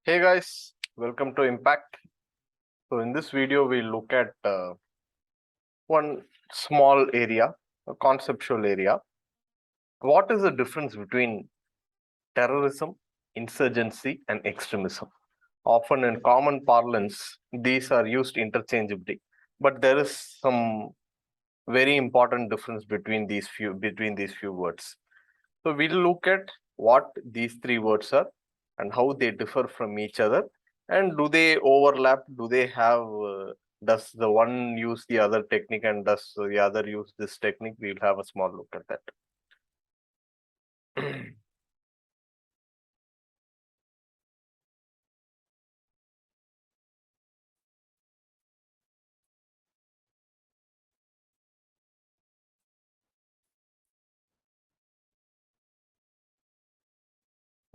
Hey guys, welcome to Impact. So in this video, we'll look at one small area, a conceptual area. What is the difference between terrorism, insurgency, and extremism? Often in common parlance, these are used interchangeably, but there is some very important difference between these few words. So we'll look at what these three words are and how they differ from each other, and do they overlap? Do they have? Does the one use the other technique, and does the other use this technique? We'll have a small look at that.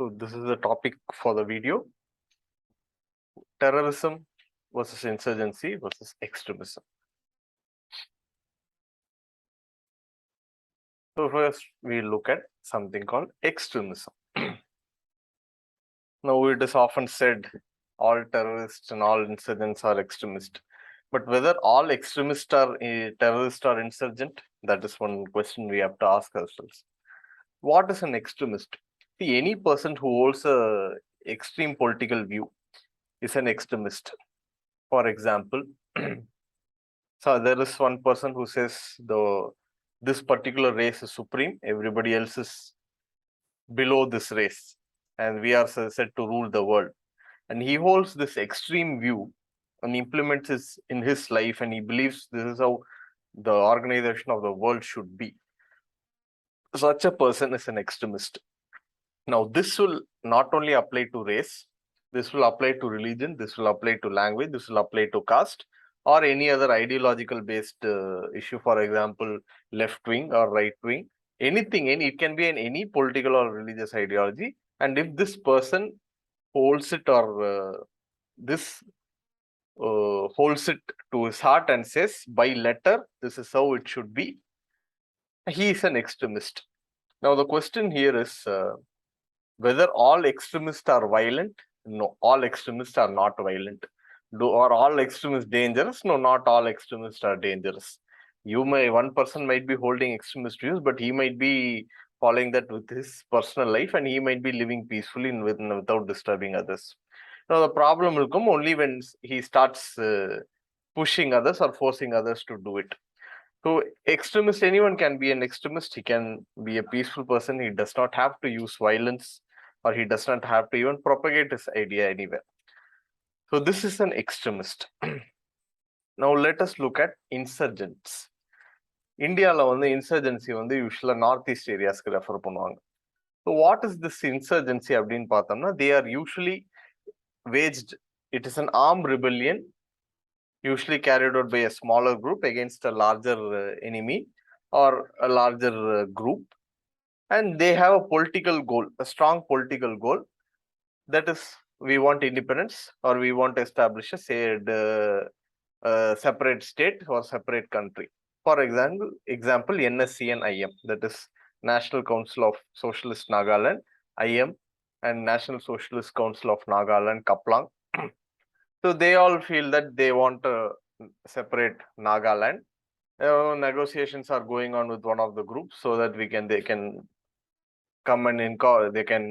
So this is the topic for the video: terrorism versus insurgency versus extremism. So first, we look at something called extremism. Now, it is often said all terrorists and all insurgents are extremists. But whether all extremists are terrorists or insurgent, that is one question we have to ask ourselves. What is an extremist? See, any person who holds a extreme political view is an extremist. For example, so there is one person who says this particular race is supreme, everybody else is below this race, and we are said to rule the world. And he holds this extreme view and implements it in his life, and he believes this is how the organization of the world should be. Such a person is an extremist. Now, this will not only apply to race, this will apply to religion, this will apply to language, this will apply to caste, or any other ideological based issue, for example, left wing or right wing, anything, it can be in any political or religious ideology. And if this person holds it, or this holds it to his heart and says by letter, this is how it should be, he is an extremist. Now, the question here is whether all extremists are violent. No, all extremists are not violent. Are all extremists dangerous? No, not all extremists are dangerous. One person might be holding extremist views, but he might be following that with his personal life, and he might be living peacefully and without disturbing others. Now, the problem will come only when he starts pushing others or forcing others to do it. So, extremist, anyone can be an extremist. He can be a peaceful person. He does not have to use violence, or he does not have to even propagate his idea anywhere. So, this is an extremist. Now, let us look at insurgents. இந்தியாவில் வந்து insurgency வந்து யூஸ்வலாக north east ஏரியாஸ்க்கு refer பண்ணுவாங்க. So what is this insurgency அப்படின்னு பார்த்தோம்னா, they are usually waged, it is an armed rebellion usually carried out by a smaller group against a larger enemy or a larger group, and they have a political goal, a strong political goal, that is, we want independence, or we want to establish a separate state or separate country. For example, NSC and IM, that is National Council of Socialist Nagaland, IM, and National Socialist Council of Nagaland, Kaplang. So they all feel that they want to separate Nagaland. Negotiations are going on with one of the groups so that they can come and they can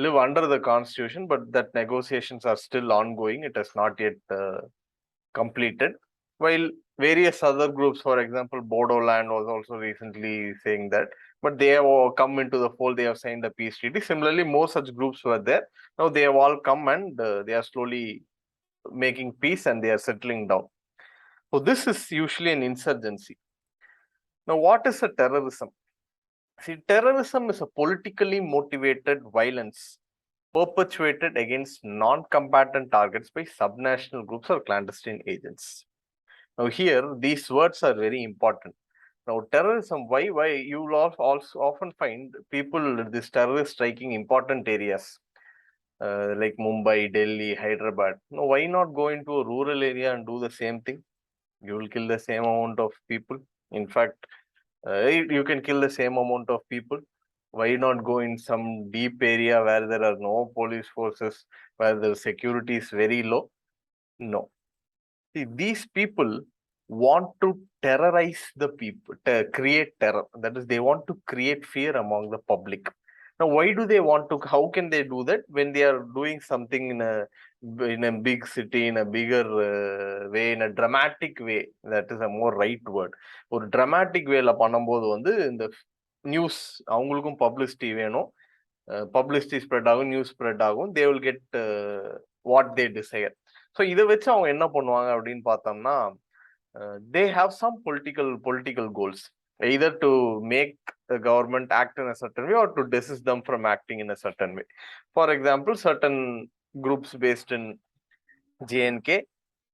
live under the constitution, but that negotiations are still ongoing. It has not yet completed. While various other groups, for example, Bodoland was also recently saying that, but they have all come into the fold. They have signed the peace treaty. Similarly, more such groups were there. Now they have all come, and they are slowly making peace, and they are settling down. So this is usually an insurgency. Now, what is a terrorism? See, terrorism is a politically motivated violence perpetuated against non-combatant targets by subnational groups or clandestine agents. Now, here, these words are very important. Now, terrorism, why you will also often find people, this terrorists striking important areas like Mumbai, Delhi, Hyderabad. Now, why not go into a rural area and do the same thing? You will kill the same amount of people. In fact, you can kill the same amount of people Why not go in some deep area where there are no police forces, where the security is very low? No. See, these people want to terrorize the people, create terror. That is, they want to create fear among the public. Now, why do they want to? How can they do that when they are doing something in a big city, in a bigger way, in a dramatic way? That is a more right word. ஒரு dramatic wayல பண்ணும்போது வந்து இந்த news அவங்களுக்கும் publicity வேணும். Publicity spread ஆகும், news spread ஆகும். They will get what they desire. So இதை வச்சு அவங்க என்ன பண்ணுவாங்க அப்படின்னு பார்த்தோம்னா, they have some political goals, either to make the government act in a certain way or to desist them from acting in a certain way. For example, certain groups based in JNK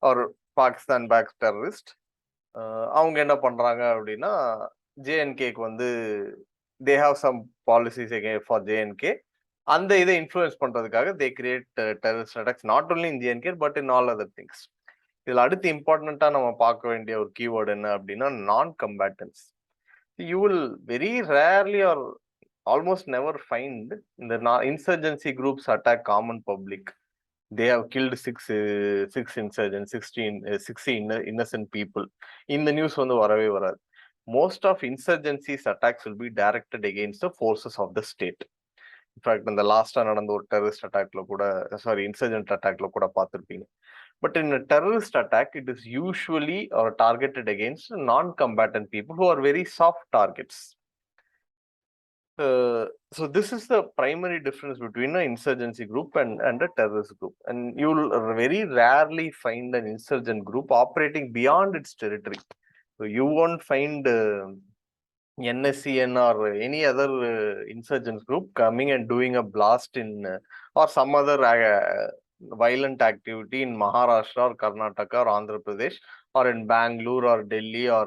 or Pakistan backed terrorist, அவங்க என்ன பண்றாங்க அப்படின்னா, ஜேஎன்கேக்கு வந்து they have some policies again for JNK. அந்த இதை influence பண்றதுக்காக they create terrorist attacks not only in JNK but in all other things. இதுல அடுத்து இம்பார்ட்டண்டா நம்ம பார்க்க வேண்டிய ஒரு கீவேர்டு என்ன அப்படின்னா, நான் combatants. You will very rarely or almost never find இந்த insurgency groups attack common public. They have killed six insurgents, 16 innocent people. இந்த நியூஸ் வந்து வரவே வராது. Most of insurgencies attacks will be directed against the forces of the state. In fact இந்த லாஸ்டா நடந்த ஒரு terrorist அட்டாக்ல கூட, சாரி இன்சர்ஜென்ட் அட்டாக்ல கூட பார்த்துருப்பீங்க. But in a terrorist attack, it is usually or targeted against non-combatant people who are very soft targets. So this is the primary difference between an insurgency group and a terrorist group. And you will very rarely find an insurgent group operating beyond its territory. So you won't find NSCN or any other insurgents group coming and doing a blast in or some other violent activity in Maharashtra or Karnataka or Andhra Pradesh or in Bangalore or Delhi or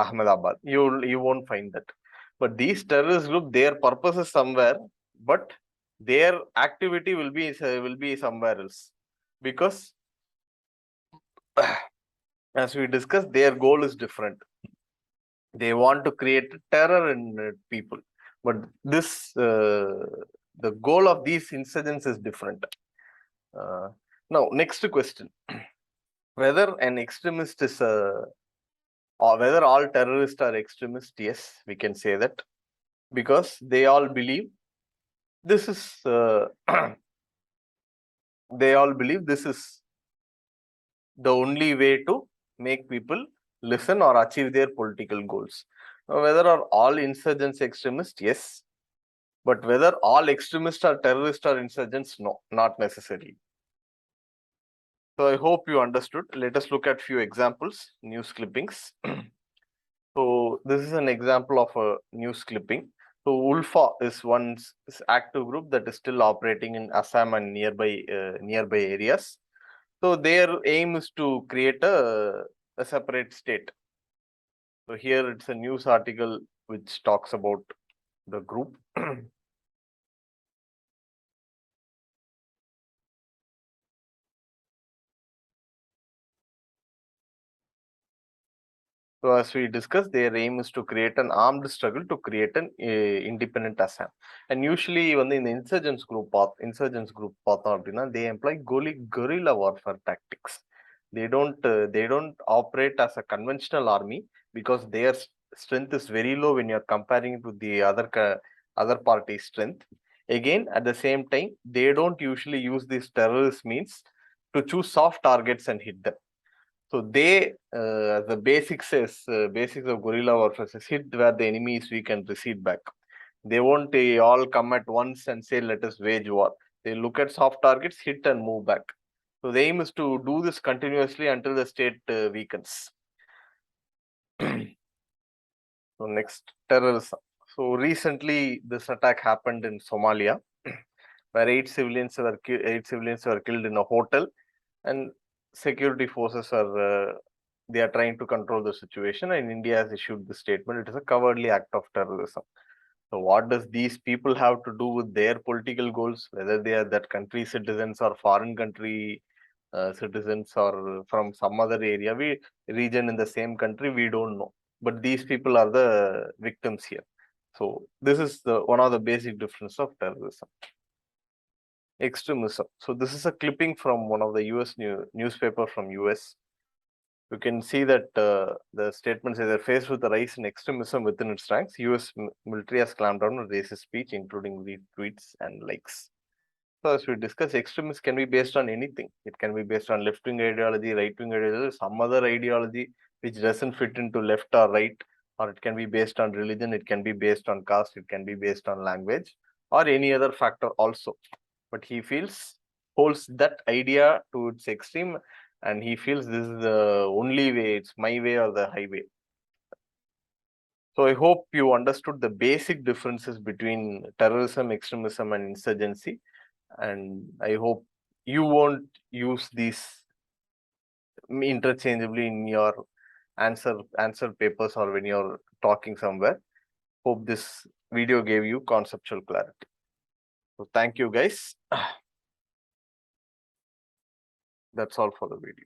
Ahmedabad. You won't find that. But these terrorist group, their purpose is somewhere, but their activity will be somewhere else, because as we discussed, their goal is different. They want to create terror in people, but this the goal of these insurgents is different. Now, next question: whether an extremist is or whether all terrorists are extremists? Yes, we can say that, because they all believe this is they all believe this is the only way to make people listen or achieve their political goals. Now, whether are all insurgents extremists? Yes, but whether all extremists are terrorists or insurgents? No, not necessarily. So I hope you understood. Let us look at few examples, news clippings. So this is an example of a news clipping. So ULFA is one active group that is still operating in Assam and nearby areas. So their aim is to create a separate state. So here it's a news article which talks about the group. So as we discussed, their aim is to create an armed struggle to create an independent Assam. And usually when in the insurgents group பார்த்தோம் அப்படின்னா, they employ guerrilla warfare tactics. They don't operate as a conventional army, because their strength is very low when you're comparing it with the other party's strength. Again, at the same time, they don't usually use these terrorist means to choose soft targets and hit them. So they, the basics of guerrilla warfare is hit where the enemy is weak and recede back. They won't all come at once and say, let us wage war. They look at soft targets, hit and move back. So the aim is to do this continuously until the state weakens. So next, terrorism. So recently this attack happened in Somalia, where 8 civilians were killed in a hotel, and security forces are they are trying to control the situation, and India has issued the statement it is a cowardly act of terrorism. So what does these people have to do with their political goals, whether they are that country citizens or foreign country citizens or from some other region in the same country? We don't know, but these people are the victims here. So this is the one of the basic difference of terrorism. Extremism. So this is a clipping from one of the US newspaper from US. You can see that the statement says that faced with the rise in extremism within its ranks, US military has clamped down on racist speech, including retweets and likes. So as we discussed, extremism can be based on anything. It can be based on left-wing ideology, right-wing ideology, some other ideology which doesn't fit into left or right, or it can be based on religion, it can be based on caste, it can be based on language, or any other factor also. But he holds that idea to its extreme, and he feels this is the only way, it's my way or the highway. So I hope you understood the basic differences between terrorism, extremism, and insurgency. And I hope you won't use these interchangeably in your answer papers or when you're talking somewhere. Hope this video gave you conceptual clarity. So thank you guys. That's all for the video.